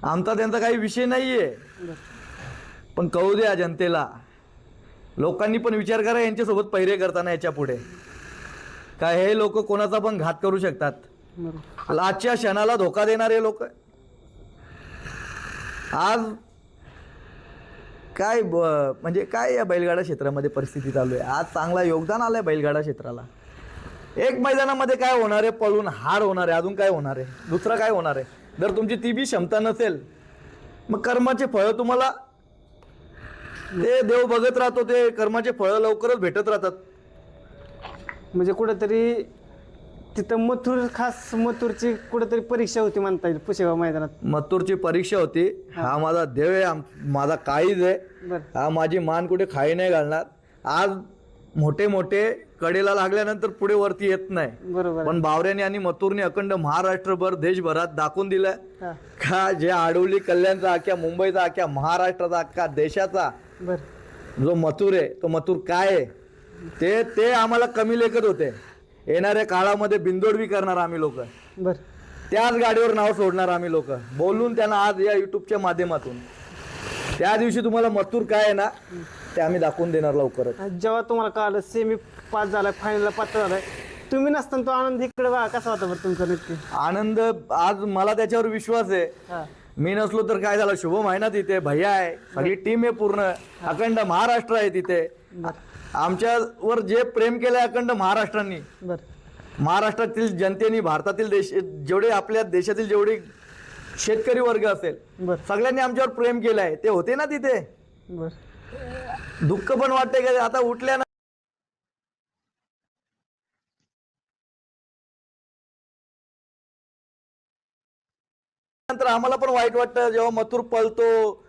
आमचा त्यांचा काही विषय नाहीये, बरं. पण कळू द्या जनतेला. लोकांनी पण विचार करा यांच्यासोबत पैरे करताना याच्या पुढे काय हे लोक कोणाचा पण घात करू शकतात. बरोबर. आजच्या क्षणाला धोका देणारे लोक आज काय म्हणजे काय या बैलगाडा क्षेत्रामध्ये परिस्थिती चालू आहे. आज चांगला योगदान आलंय बैलगाडा क्षेत्राला. एक मैदानामध्ये काय होणार आहे, पळून हार होणार आहे, अजून काय होणार आहे, दुसरं काय होणार आहे. जर तुमची ती बी क्षमता नसेल मग कर्माचे फळ तुम्हाला ते देव बघत राहतो. ते कर्माचे फळ लवकरच भेटत राहतात. म्हणजे कुठेतरी तिथं मथुर, खास मथुरची कुठेतरी परीक्षा होती म्हणता येईल पुशेगाव मैदानात. मथुरची परीक्षा होती. हा माझा देव आहे, माझा काळीज आहे. बरं. हा माझी मान कुठे खाई नाही घालणार. आज मोठे मोठे कडेला लागल्यानंतर पुढे वरती येत नाही. बरोबर. पण बावऱ्याने आणि मथुरने अखंड महाराष्ट्रभर देशभरात दाखवून दिलं हा. का जे आडवली कल्याणचा, अख्ख्या मुंबईचा, अख्ख्या महाराष्ट्राचा, अख्ख्या देशाचा बरं. जो मथुर आहे तो मथुर काय आहे ते आम्हाला कमी लेखत होते. येणाऱ्या काळामध्ये बिंदोडवी करणार आम्ही लोक, बरं. त्याच गाडीवर नाव सोडणार आम्ही लोक, बोलून त्यांना आज या युट्यूबच्या माध्यमातून. त्या दिवशी तुम्हाला मथुर काय आहे ना ते आम्ही दाखवून देणार लवकरच. जेव्हा तुम्हाला कळालं सेमी पास झालाय, फायनलला पात्र झालाय, तुम्ही नसताना तो आनंद इकडे बघा कसा होता बरं तुमचा नक्की? आनंद आज मला त्याच्यावर विश्वास आहे. हा. मी नसलो तर काय झालं, शुभम आहे ना तिथे, भैया आहे, सगळी टीम आहे, पूर्ण अखंड महाराष्ट्र आहे तिथे. आमच्यावर जे प्रेम केलंय अखंड महाराष्ट्रांनी, बरं. महाराष्ट्रातील जनतेने, भारतातील जेवढे आपल्या देशातील जेवढे शेतकरी वर्ग असेल बरं. सगळ्यांनी आमच्यावर प्रेम केलंय. ते होते ना तिथे. बरं. दुःख पण वाटतंय का आता उठल्या नंतर आम्हाला पण वाईट वाटतं जेव्हा मथुर पळतो,